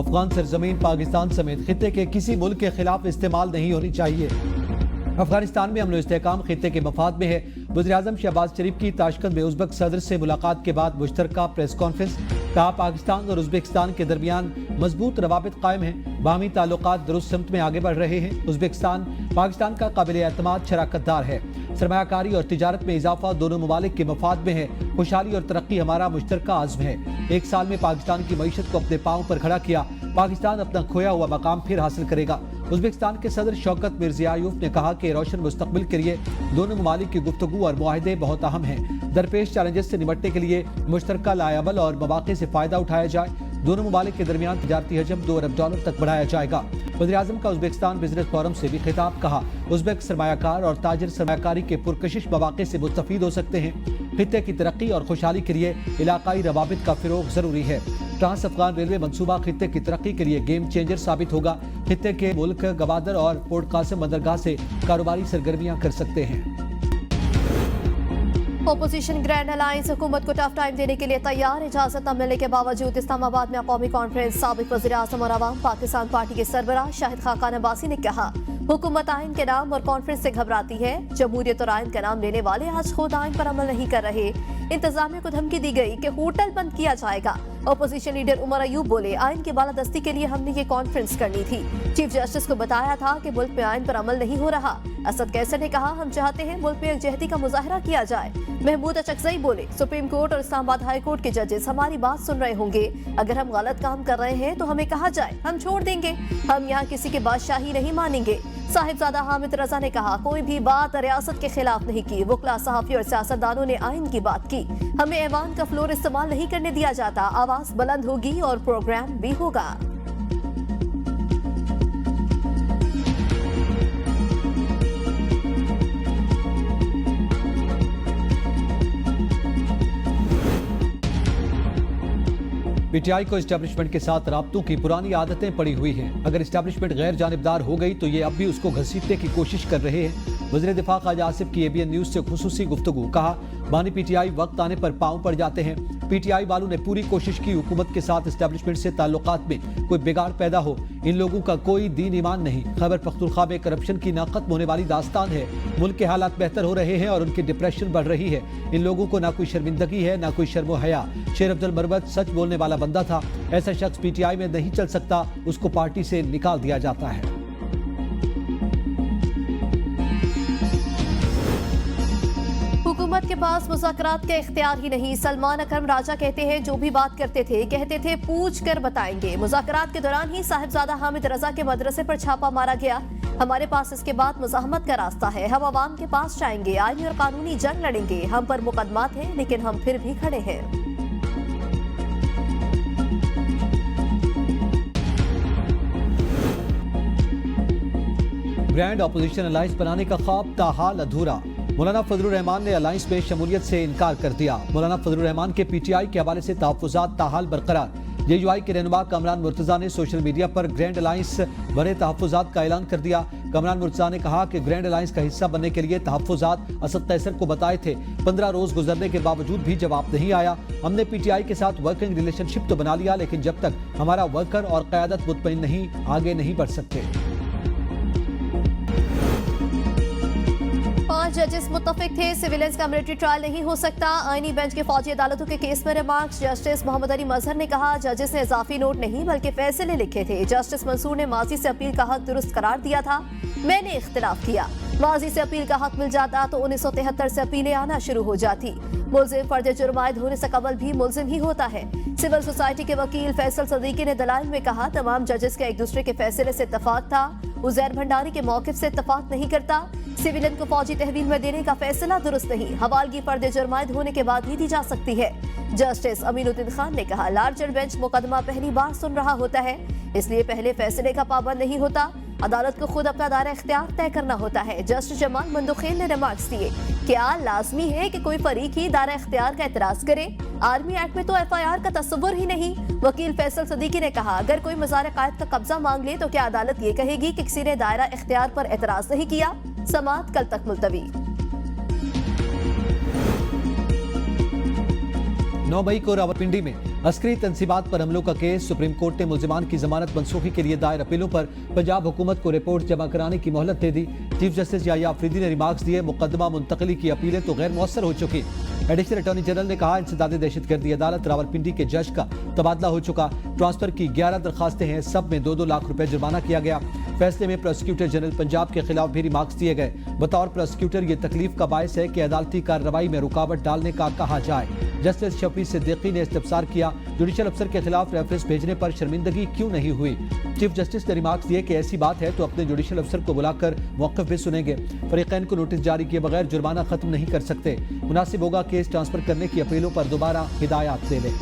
अफगान सरजमीन पाकिस्तान समेत खित्ते के किसी मुल्क के खिलाफ इस्तेमाल नहीं होनी चाहिए। अफगानिस्तान में अमन इस्तेहकाम खित्ते के मफाद में है। वज़ीर-ए-आज़म शहबाज शरीफ की ताशकंद में उज़्बेक सदर से मुलाकात के बाद मुश्तरका प्रेस कॉन्फ्रेंस। कहा, पाकिस्तान और उज़्बेकिस्तान के दरमियान मजबूत रवाबित कायम हैं। बाहमी ताल्लुकात दुरुस्त सिमत में आगे बढ़ रहे हैं। उज़्बेकिस्तान पाकिस्तान का काबिल एतमाद शराकतदार है। सरमायाकारी और तिजारत में इजाफा दोनों ममालिक के मफाद में है। खुशहाली और तरक्की हमारा मुश्तरका आज़्म है। एक साल में पाकिस्तान की मईशत को अपने पाँव पर खड़ा किया। पाकिस्तान अपना खोया हुआ मकाम फिर हासिल करेगा। उज़्बेकिस्तान के सदर शौकत मिर्ज़ियोयेव ने कहा कि रोशन मुस्तकबिल के लिए दोनों ममालिक की गुफ्तगू और मुआहदे बहुत अहम हैं। दरपेश चैलेंजेस से निपटने के लिए मुश्तरका लाएबल और मौक़े से फ़ायदा उठाया जाए। दोनों ममालिक के दरमियान तिजारती हजम $2 अरब तक बढ़ाया जाएगा। वज़ीर-ए-आज़म का उज़्बेकिस्तान बिजनेस फोरम से भी खिताब। कहा, उज़्बेक सरमायाकार और ताजिर सरमायाकारी के पुरकशिश मौक़े से मुस्तफ़ीद हो सकते हैं। खित्ते की तरक्की और खुशहाली के लिए इलाकाई रवाबित का फ़िरोग़ ज़रूरी है। ट्रांस अफगान रेलवे मनसूबा खित्ते की तरक्की के लिए गेम चेंजर साबित होगा। खित्ते के मुल्क गवादर और पोर्ट कासिम बंदरगाह से कारोबारी सरगर्मियां कर सकते हैं। ओपोजिशन ग्रैंड अलायंस हुकूमत को टफ टाइम देने के लिए तैयार। इजाजत न मिलने के बावजूद इस्लामाबाद में कौमी कॉन्फ्रेंस। साबिक वज़ीर-ए-आज़म और अवाम पाकिस्तान पार्टी के सरबराह शाहिद खाकान अब्बासी ने कहा, हुकूमत आइन के नाम और कॉन्फ्रेंस से घबराती है। जमहूरियत और आइन का नाम लेने वाले आज खुद आइन पर अमल नहीं कर रहे। इंतजामिया को धमकी दी गई कि होटल बंद किया जाएगा। ओपोजिशन लीडर उमर अयूब बोले, आइन की बालादस्ती के लिए हमने ये कॉन्फ्रेंस करनी थी। चीफ जस्टिस को बताया था कि मुल्क में आइन पर अमल नहीं हो रहा। असद कैसर ने कहा, हम चाहते हैं मुल्क में एकजहती का मुजाहरा किया जाए। महमूद अचकज़ई बोले, सुप्रीम कोर्ट और इस्लामाबाद हाई कोर्ट के जजेस हमारी बात सुन रहे होंगे। अगर हम गलत काम कर रहे हैं तो हमें कहा जाए, हम छोड़ देंगे। हम यहाँ किसी की बादशाही नहीं मानेंगे। साहिबजादा हामिद रजा ने कहा, कोई भी बात रियासत के खिलाफ नहीं की। वकला, सहाफ़ी और सियासतदानों ने आइन की बात की। हमें ऐवान का फ्लोर इस्तेमाल नहीं करने दिया जाता। आवाज बुलंद होगी और प्रोग्राम भी होगा। पीटीआई को इस्टेब्लिशमेंट के साथ राब्तों की पुरानी आदतें पड़ी हुई हैं। अगर इस्टेब्लिशमेंट गैर जानिबदार हो गई तो ये अब भी उसको घसीटने की कोशिश कर रहे हैं। वज़ीर दिफा ख्वाजा आसिफ की ABN न्यूज़ से खुसूसी गुफ्तगू। कहा, बानी पीटीआई वक्त आने पर पांव पड़ जाते हैं। पीटीआई वालों ने पूरी कोशिश की हुकूमत के साथ इस्टेब्लिशमेंट से ताल्लुकात में कोई बिगाड़ पैदा हो। इन लोगों का कोई दीन ईमान नहीं। खैबर पख्तूनख्वा में करप्शन की ना खत्म होने वाली दास्तान है। मुल्क के हालात बेहतर हो रहे हैं और उनकी डिप्रेशन बढ़ रही है। इन लोगों को ना कोई शर्मिंदगी है, ना कोई शर्मो हया। शेर अब्दुल मरवत सच बोलने वाला बंदा था। ऐसा शख्स पीटीआई में नहीं चल सकता। उसको पार्टी से निकाल दिया जाता है। हुकूमत के पास मुज़ाकरात के इख्तियार ही नहीं। सलमान अकरम राजा कहते हैं, जो भी बात करते थे पूछ कर बताएंगे। मुज़ाकरात के दौरान ही साहिबजादा हामिद रजा के मदरसे पर छापा मारा गया। हमारे पास इसके बाद मुज़ाहमत का रास्ता है। हम अवाम के पास जाएंगे, आईनी और कानूनी जंग लड़ेंगे। हम पर मुकदमात हैं लेकिन हम फिर भी खड़े हैं। ग्रैंड अपोजिशन अलायंस बनाने का ख्वाब ताहाल अधूरा। मौलाना फजलुर रहमान ने अलायंस में शमूलियत से इनकार कर दिया। मौलाना फजलुर रहमान के पीटीआई के हवाले से तहफ़्फ़ुज़ात ताहाल बरकरार। JUI के रहनुमा कमरान मुर्तज़ा ने सोशल मीडिया पर ग्रैंड अलायंस बने तहफ़्फ़ुज़ात का ऐलान कर दिया। कमरान मुर्तज़ा ने कहा कि ग्रैंड अलायंस का हिस्सा बनने के लिए तहफ़्फ़ुज़ात असद कैसर को बताए थे। 15 रोज गुजरने के बावजूद भी जवाब नहीं आया। हमने पीटीआई के साथ वर्किंग रिलेशनशिप तो बना लिया, लेकिन जब तक हमारा वर्कर और क़यादत मुतमईन नहीं, आगे नहीं बढ़ सकते। 5 जजेस मुत्तफिक थे, सिविलियंस का मिलिट्री ट्रायल नहीं हो सकता। आईनी बेंच के फौजी अदालतों के केस में रिमार्क्स। जस्टिस मोहम्मद अली मजहर ने कहा, जजेस ने इजाफी नोट नहीं बल्कि फैसले लिखे थे। जस्टिस मंसूर ने माजी से अपील का हक दुरुस्त करार दिया था। मैंने इख्तिलाफ किया। माजी से अपील का हक मिल जाता तो 1973 से अपीलें आना शुरू हो जाती। मुल्जिम फर्द जुर्म आयद होने से कबल भी मुल्जिम ही होता है। सिविल सोसाइटी के वकील फैसल सदीकी ने दलाइल में कहा, तमाम जजेस के एक दूसरे के फैसले से इत्तफाक था। उज़ैर भंडारी के मौक़िफ़ से इत्तफाक नहीं करता। सिविलियन को फौजी तहवील में देने का फैसला दुरुस्त नहीं। हवालगी फर्द जुर्म आयद होने के बाद ही दी जा सकती है। जस्टिस अमीनुद्दीन खान ने कहा, लार्जर बेंच मुकदमा पहली बार सुन रहा होता है, इसलिए पहले फैसले का पाबंद नहीं होता। अदालत को खुद अपना दायरा इख्तियार तय करना होता है। जस्टिस जमाल मंदुखेल ने रिमार्क्स दिए, क्या लाजमी है कि कोई फरीक ही दायरा इख्तियार का एतराज करे? आर्मी एक्ट में तो FIR का तस्वुर ही नहीं। वकील फैसल सदीकी ने कहा, अगर कोई मज़ार कायद का कब्जा मांग ले तो क्या अदालत ये कहेगी कि किसी ने दायरा इख्तियार पर एतराज नहीं किया? समाअत कल तक मुलतवी। 9 मई को रावलपिंडी में अस्करी तंसीबात पर हमलों का केस। सुप्रीम कोर्ट ने मुल्जिमान की जमानत मनसूखी के लिए दायर अपीलों पर पंजाब हुकूमत को रिपोर्ट जमा कराने की मोहलत दे दी। चीफ जस्टिस याहिया अफरीदी ने रिमार्क्स दिए, मुकदमा मुंतकली की अपीलें तो गैर मौसर हो चुकी। एडिशनल अटॉर्नी जनरल ने कहा, इंसदाद दहशतगर्दी अदालत रावलपिंडी के जज का तबादला हो चुका। ट्रांसफर की 11 दरखास्तें हैं, सब में 2-2 लाख रुपए जुर्माना किया गया। फैसले में प्रोसिक्यूटर जनरल पंजाब के खिलाफ भी रिमार्क्स दिए गए। बतौर प्रोसिक्यूटर ये तकलीफ का बायस है कि अदालती कार्रवाई में रुकावट डालने का कहा जाए। जस्टिस शफी सिद्दीकी ने इस्तफसार किया, जुडिशल अफसर के खिलाफ रेफरेंस भेजने पर शर्मिंदगी क्यों नहीं हुई। चीफ जस्टिस ने रिमार्क्स दिए कि ऐसी बात है तो अपने जुडिशल अफसर को बुलाकर मौक़िफ़ भी सुनेंगे। फरीक़ैन को नोटिस जारी किए बगैर जुर्माना खत्म नहीं कर सकते। मुनासिब होगा केस ट्रांसफर करने की अपीलों पर दोबारा हिदायत दे लें।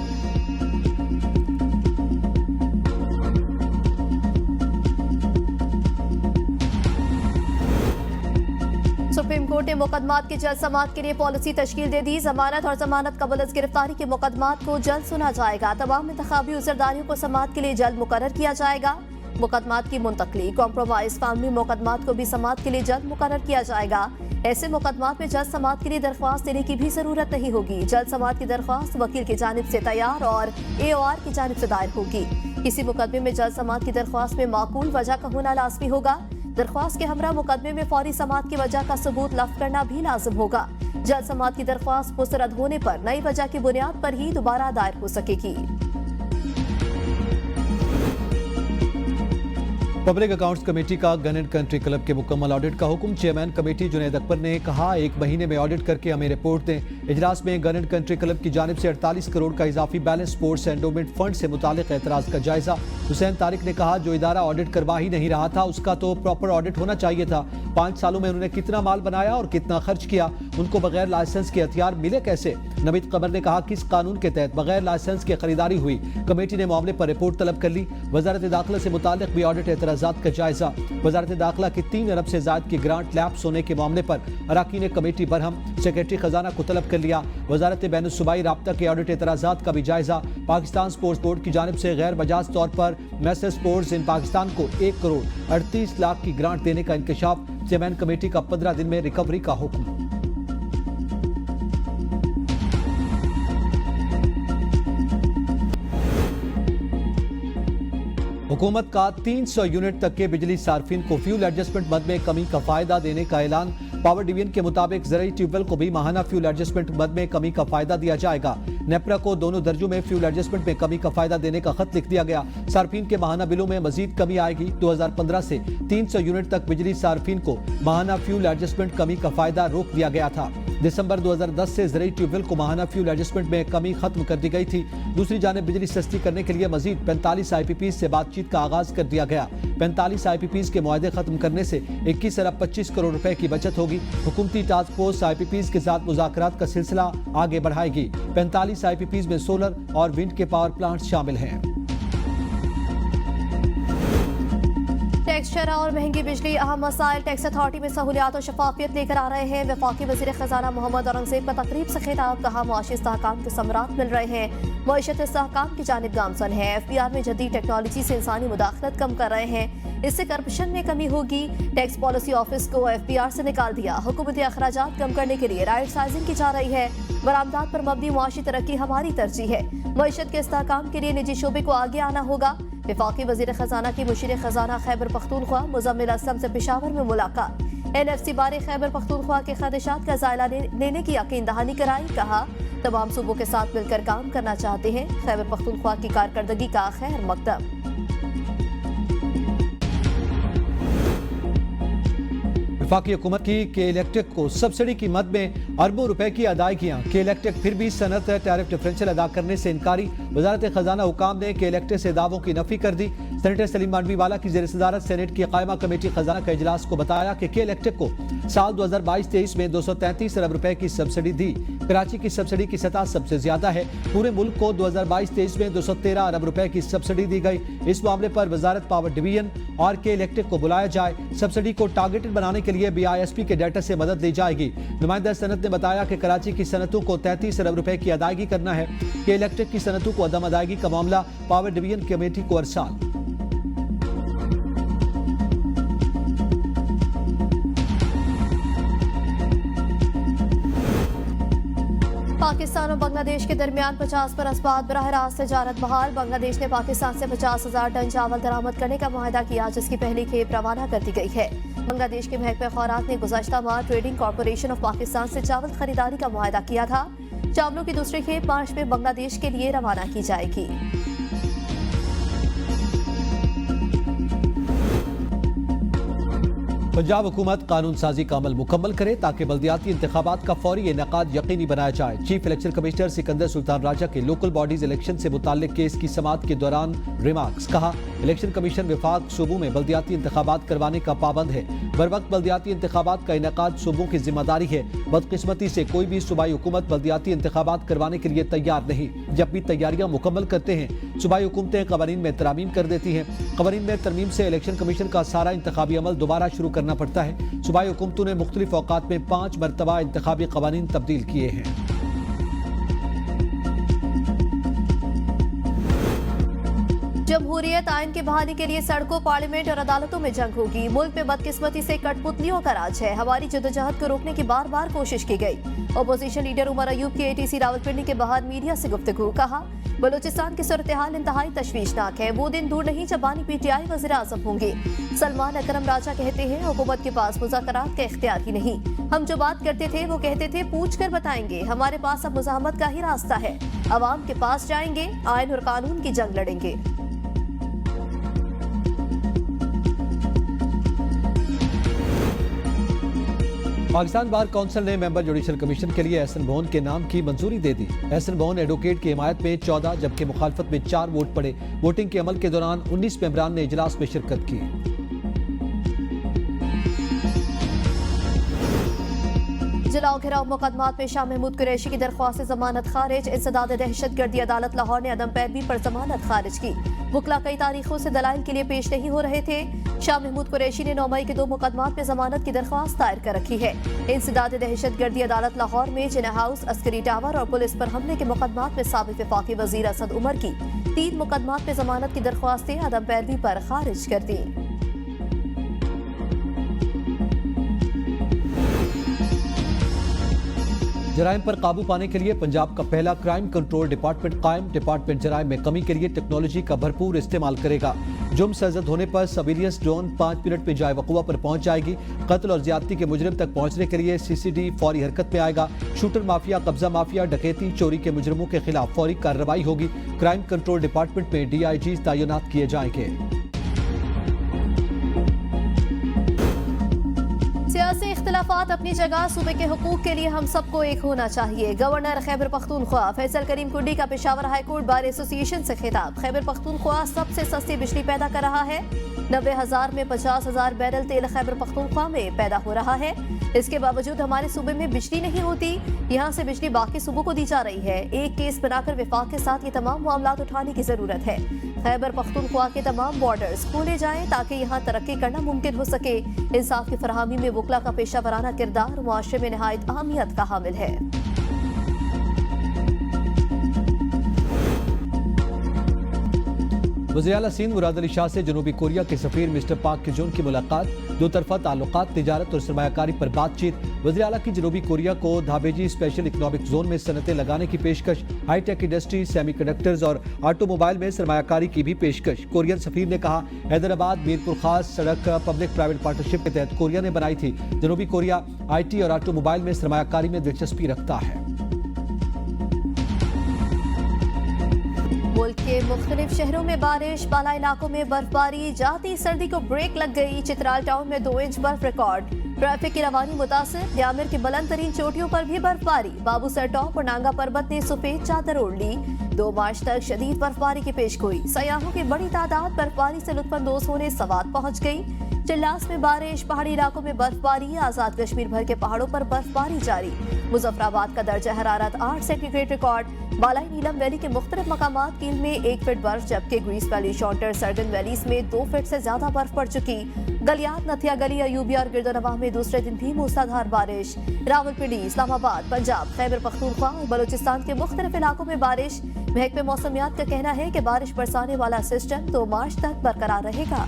सुप्रीम कोर्ट ने मुकदमात की जल्द समाअत के लिए पॉलिसी तश्कील दे दी। जमानत और जमानत कबल अज़ गिरफ्तारी के मुकदमात को जल्द सुना जाएगा। तमाम इंतखाबी उज़रदारियों को समाअत के लिए जल्द मुकर्रर किया जाएगा। मुकदमात की मुंतकली, कॉम्प्रोमाइज, फैमिली मुकदमात को भी समाअत के लिए जल्द मुकर्रर किया जाएगा। ऐसे मुकदमात में जल्द समाअत के लिए दरख्वास्त देने की भी जरूरत नहीं होगी। जल्द समाअत की दरख्वास्त वकील की जानिब से तैयार और AOR की जानिब से दायर होगी। किसी मुकदमे में जल्द समाअत की दरख्वास्त में माकूल वजह का होना लाजमी होगा। दरख्वास्त के हमरा मुकदमे में फौरी समाअत की वजह का सबूत लफ्ज़ करना भी लाजिम होगा। जल्द समाअत की दरख्वास्त मुस्तरद होने पर नई वजह की बुनियाद पर ही दोबारा दायर हो सकेगी। पब्लिक अकाउंट्स कमेटी का गन एंड कंट्री क्लब के मुकम्मल ऑडिट का हुक्म। चेयरमैन कमेटी जुनैद अकबर ने कहा, 1 महीने में ऑडिट करके हमें रिपोर्ट दें। इजलास में गन एंड कंट्री क्लब की जानिब से 48 करोड़ का इजाफी बैलेंस स्पोर्ट्स एंडोमेंट फंड से मुतालिक एतराज का जायजा। हुसैन तारिक ने कहा, जो इदारा ऑडिट करवा ही नहीं रहा था उसका तो प्रॉपर ऑडिट होना चाहिए था। 5 सालों में उन्होंने कितना माल बनाया और कितना खर्च किया, उनको बगैर लाइसेंस के हथियार मिले कैसे। नवीद कमर ने कहा, किस कानून के तहत बगैर लाइसेंस के खरीदारी हुई। कमेटी ने मामले पर रिपोर्ट तलब कर ली। वजारत दाखिला से मुतालिक भी ऑडिट एतराजात का जायजा। वजारत दाखिला की 3 अरब से ज्यादा की ग्रांट लैप्स होने के मामले पर अराकीन कमेटी बरहम। सेक्रेटरी खजाना को तलब कर लिया। वजारत बैनुल सूबाई राब्ता के ऑडिट एतराजात का भी जायजा। पाकिस्तान स्पोर्ट्स बोर्ड की जानिब से गैर मजाज तौर पर मैसेज स्पोर्ट्स इन पाकिस्तान को 1 करोड़ 38 लाख की ग्रांट देने का इंकशाफ। चेयरमैन कमेटी का 15 दिन में रिकवरी का हुक्म। हुकूमत का 300 यूनिट तक के बिजली सार्फिन को फ्यूल एडजस्टमेंट मद में कमी का फायदा देने का ऐलान। पावर डिवीजन के मुताबिक ज़रूरी ट्यूबवेल को भी माहाना फ्यूल एडजस्टमेंट मद में कमी का फायदा दिया जाएगा। नेपरा को दोनों दर्जों में फ्यूल एडजस्टमेंट में कमी का फायदा देने का खत लिख दिया गया। सार्फिन के माहाना बिलों में मजीद कमी आएगी। 2015 से 300 यूनिट तक बिजली सार्फिन को माहाना फ्यूल एडजस्टमेंट कमी का फायदा रोक दिया गया था। दिसंबर 2010 से ज़रूरी ट्यूबवेल को माहाना फ्यूल एडजस्टमेंट में कमी खत्म कर दी गई थी। दूसरी जानिब बिजली सस्ती करने के लिए मजीद 45 IPPs से बातचीत का आगाज कर दिया गया। 45 IPPs के मुआहदे खत्म करने से 21 अरब 25 करोड़ रुपए की बचत होगी। हुकूमती टास्क फोर्स IPPs के साथ मुज़ाकरात का सिलसिला आगे बढ़ाएगी। 45 IPPs में सोलर और विंड के पावर प्लांट शामिल हैं। टैक्स शरह और महंगी बिजली अहम मसाइल। टैक्स अथॉरिटी में सहूलियात और शफाफियत लेकर आ रहे हैं। वफाकी वज़ीर ख़जाना मोहम्मद औरंगज़ेब का तकरीब से खिताब। कहा, मुआशी इस्तेहकाम के समरात मिल रहे हैं। मईशत इस्तेहकाम की जानिब गामसन है। FBR में जदीद टेक्नोलॉजी से इंसानी मुदाखलत कम कर रहे हैं। इससे करप्शन में कमी होगी। टैक्स पॉलिसी ऑफिस को FBR से निकाल दिया। हुकूमती अखराजात कम करने के लिए राइट साइजिंग की जा रही है। बरामदात पर मबनी मुआशी तरक्की हमारी तरजीह है। मईशत के इस्तेहकाम के लिए निजी शोबे को आगे आना होगा। वफाकी वज़ीर ख़जाना की मुशीर ख़जाना खैबर पख्तूनख्वा मुज़म्मिल असलम से पेशावर में मुलाकात। NFC बारे खैबर पख्तूनख्वा के ख़दशात का जायजा लेने की यकीन दहानी कराई। कहा, तमाम सूबों के साथ मिलकर काम करना चाहते हैं। खैबर पख्तूनख्वा की कारकर्दगी का खैर मकदम। वफाकी हुकूमत की के इलेक्ट्रिक को सब्सिडी की मद में अरबों रुपए की अदायगियां। के इलेक्ट्रिक फिर भी सनत टैरिफ डिफरेंशियल अदा करने से इनकारी। वजारत खजाना हुकाम ने के इलेक्ट्रिक से दावों की नफी कर दी। सेनेटर सलीम मांडवीवाला की ज़ेर सदारत सेनेट की कायमा कमेटी खजाना का इजलास को बताया कि के इलेक्ट्रिक को साल 2022-23 में 233 अरब रुपए की सब्सिडी दी। कराची की सब्सिडी की सतह सबसे ज्यादा है। पूरे मुल्क को 2022-23 में 213 अरब रुपए की सब्सिडी दी गई। इस मामले पर वजारत पावर डिवीजन और के इलेक्ट्रिक को बुलाया जाए। सब्सिडी को टारगेटेड बनाने के लिए BISP के डाटा से मदद ली जाएगी। नुमाइंदा सनत ने बताया कि कराची की सनतों को 33 अरब रुपए की अदायगी करना है। के इलेक्ट्रिक की सनतों को अदम अदायगी का मामला पावर डिवीजन कमेटी को अरसाल। पाकिस्तान और बांग्लादेश के दरमियान 50 बरस बाद बराह रास्त तजारत बहाल। बांग्लादेश ने पाकिस्तान से 50,000 टन चावल दरामद करने का मुआहदा किया, जिसकी पहली खेप रवाना कर दी गई है। बांग्लादेश के महकमे खुराक ने गुज़श्ता माह ट्रेडिंग कॉरपोरेशन ऑफ पाकिस्तान से चावल खरीदारी का मुआहदा किया था। चावलों की दूसरी खेप मार्च में बांग्लादेश के लिए रवाना की जाएगी। पंजाब हुकूमत कानून साजी का अमल मुकम्मल करे ताकि बल्दियाती इंतखाबात का फौरी इनेकाद यकीनी बनाया जाए। Chief election commissioner Sikandar Sultan Raja के लोकल बॉडीज इलेक्शन से मुताल्लिक केस की समाअत के दौरान रिमार्क्स। कहा, इलेक्शन कमीशन विफाक सूबों में बल्दियाती इंतखाबात करवाने का पाबंद है। बर वक्त बल्दियाती इंतखाबात का इनेकाद सूबों की जिम्मेदारी है। बदकिस्मती से कोई भी सूबाई हुकूमत बल्दियाती इंतखाबात करवाने के लिए तैयार नहीं। जब भी तैयारियां मुकम्मल करते हैं, सूबाई हुकूमतें कवानीन में तरमीम कर देती हैं। कवानीन में तरमीम से इलेक्शन कमीशन का सारा इंतखाबी अमल दोबारा शुरू करना पड़ता है। सूबाई हुकूमतों ने मुख्तलिफ औकात में 5 मरतबा इंतखाबी कवानीन तब्दील किए हैं। जमहूरियत आइन की बहाली के लिए सड़कों, पार्लियामेंट और अदालतों में जंग होगी। मुल्क में बदकिस्मती से कठपुतलियों का राज है। हमारी जद्दोजहद को रोकने की बार बार कोशिश की गई। अपोजिशन लीडर उमर अयूब की ATC रावलपिंडी के बाहर मीडिया से गुफ्तगू। कहा, बलूचिस्तान की सूरत हाल इंतहाई तशवीशनाक है। वो दिन दूर नहीं जब बानी PTI वज़ीर आज़म होंगे। सलमान अकरम राजा कहते हैं, हुकूमत के पास मुज़ाकरात का इख्तियार ही नहीं। हम जो बात करते थे वो कहते थे पूछ कर बताएंगे। हमारे पास अब मुज़ाहमत का ही रास्ता है। अवाम के पास जाएंगे, आइन और कानून की जंग लड़ेंगे। पाकिस्तान बार काउंसिल ने मेंबर जुडिशल कमीशन के लिए एहसन भवन के नाम की मंजूरी दे दी। एहसन भवन एडवोकेट की हिमायत में 14 जबकि मुखालफत में 4 वोट पड़े। वोटिंग के अमल के दौरान 19 मेंबरान ने इजलास में शिरकत की। जलाओ घिराव मुकदमात में शाह महमूद कुरैशी की दरख्वास्त जमानत खारिज। इंसदाद दहशतगर्दी अदालत लाहौर ने अदम पैरवी पर जमानत खारिज की। वकला कई तारीखों से दलाइल के लिए पेश नहीं हो रहे थे। शाह महमूद कुरैशी ने 9 मई के 2 मुकदमात में जमानत की दरख्वास्त दायर कर रखी है। इंसदाद दहशतगर्दी अदालत लाहौर में जिना हाउस, अस्करी टावर और पुलिस पर हमले के मुकदमात में साबिक वफाकी वजीर असद उमर की 3 मुकदमात में जमानत की दरख्वास्तें अदम पैरवी पर खारिज कर दी। जराइम पर काबू पाने के लिए पंजाब का पहला क्राइम कंट्रोल डिपार्टमेंट कायम। डिपार्टमेंट जराइम में कमी के लिए टेक्नोलॉजी का भरपूर इस्तेमाल करेगा। जुर्म सर्जद होने पर सर्विलियंस ड्रोन 5 मिनट में जाए वक़ुआ पर पहुंच जाएगी। कत्ल और ज्यादती के मुजरिम तक पहुंचने के लिए CCD फौरी हरकत में आएगा। शूटर माफिया, कब्जा माफिया, डकैती, चोरी के मुजरिमों के खिलाफ फौरी कार्रवाई होगी। क्राइम कंट्रोल डिपार्टमेंट में DIG तैनात किए जाएंगे। सियासी इख्तिलाफात अपनी जगह, सूबे के हुकूक के लिए हम सबको एक होना चाहिए। गवर्नर खैबर पख्तूनख्वा फैसल करीम कुंडी का पेशावर हाईकोर्ट बार एसोसिएशन से खिताब। खैबर पख्तूनख्वा सबसे सस्ती बिजली पैदा कर रहा है। 90,000 में 50,000 बैरल तेल खैबर पख्तूनख्वा में पैदा हो रहा है। इसके बावजूद हमारे सूबे में बिजली नहीं होती। यहाँ से बिजली बाकी सूबों को दी जा रही है। एक केस बनाकर विफाक के साथ ये तमाम मामलात उठाने की जरूरत है। खैबर पख्तूनख्वा के तमाम बॉर्डर्स खोले जाएं ताकि यहाँ तरक्की करना मुमकिन हो सके। इंसाफ की फराहमी में वकला का पेशा वराना किरदार मुआशरे में नहायत अहमियत का हामिल है। वज़ीर आला सिंध मुराद अली शाह से जनूबी कोरिया के सफीर मिस्टर पाक की जोन की मुलाकात। 2 तरफा ताल्लुकात, तिजारत और सरमायाकारी पर बातचीत। वज़ीर आला की जनूबी कोरिया को धाबेजी स्पेशल इकनॉमिक जोन में सनतें लगाने की पेशकश। हाईटेक इंडस्ट्री, सेमीकंडक्टर्स और ऑटोमोबाइल में सरमायाकारी की भी पेशकश। कोरियन सफीर ने कहा, हैदराबाद मीरपुर खास सड़क पब्लिक प्राइवेट पार्टनरशिप के तहत कोरिया ने बनाई थी। जनूबी कोरिया IT और ऑटोमोबाइल में सरमायाकारी में दिलचस्पी रखता है। मुल्क के मुख्तलिफ शहरों में बारिश, बाला इलाकों में बर्फबारी। जाती सर्दी को ब्रेक लग गई। चित्राल टाउन में 2 इंच बर्फ रिकॉर्ड। ट्रैफिक की रवानी मुतासिर। न्यामिर की बुलंद तरीन चोटियों पर भी बर्फबारी। बाबूसर टॉप और नांगा पर्वत ने सफेद चादर ओढ़ ली। 2 मार्च तक शदीद बर्फबारी की पेशगोई। सयाहों की बड़ी तादाद बर्फबारी से लुत्फानंदोज होने सवात पहुंच गई। चिल्लास में बारिश, पहाड़ी इलाकों में बर्फबारी। आजाद कश्मीर भर के पहाड़ों पर बर्फबारी जारी। मुजफ्फराबाद का दर्जा हरारत 8 सेंटीग्रेड रिकॉर्ड। बालाई नीलम वैली के मुख्तलिफ मकामात कील में 1 फीट बर्फ, जबकि ग्रीस वैली, शॉन्टर, सरगन वैलीज में 2 फीट से ज्यादा बर्फ पड़ चुकी। गलियात, नथिया गली, अयूबिया और गिरदोनवाह में दूसरे दिन भी मूसलाधार बारिश। रावलपिंडी, इस्लामाबाद, पंजाब, खैबर पख्तूनख्वा और बलूचिस्तान के मुख्तलिफ इलाकों में बारिश। महकमे मौसमियात का कहना है कि बारिश बरसाने वाला सिस्टम 2 मार्च तक बरकरार रहेगा।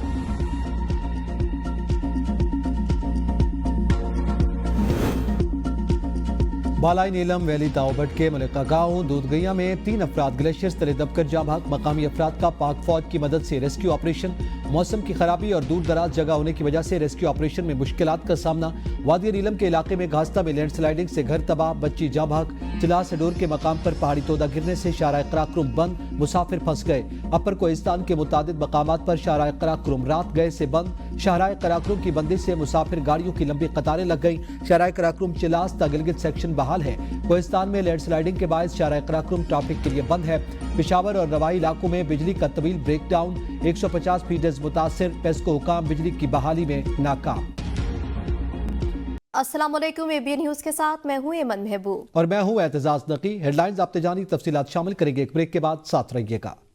बालाई नीलम वैली ताओबट के मलिका गांव दूधगैया में 3 अफराद ग्लेशियर्स तले दबकर जाँ भाग। मकामी अफराद का पाक फौज की मदद से रेस्क्यू ऑपरेशन। मौसम की खराबी और दूर दराज जगह होने की वजह से रेस्क्यू ऑपरेशन में मुश्किलात का सामना। वादी नीलम के इलाके में घास्ता में लैंडस्लाइडिंग से घर तबाह, बच्ची जाँ भाग। चिला सडोर के मकाम पर पहाड़ी तोदा गिरने से शाहराह कराक्रम बंद, मुसाफिर फंस गए। अपर कोहिस्तान के मुतादिद मकामात पर शाहराह कराक्रम रात गए से बंद। शाहराह कराक्रम की बंदी से मुसाफिर गाड़ियों की लंबी कतारें लग गई। शाहराह कराक्रम चिलास ता गिलगित सेक्शन बहाल है। कोहिस्तान में लैंडस्लाइडिंग के बायस शाहराह कराक्रम ट्रैफिक के लिए बंद है। पेशावर और रवाई इलाकों में बिजली का तवील ब्रेकडाउन। 150 फीडर्स मुतासिर, पेस्को हुकाम बिजली की बहाली में नाकाम। अस्सलाम वालेकुम, एबीएन न्यूज के साथ मैं हूं एमन महबूब और मैं हूं एतजाज नकी। हेडलाइंस आपने जानी, तफसीलात शामिल करेंगे एक ब्रेक के बाद। साथ रहिएगा।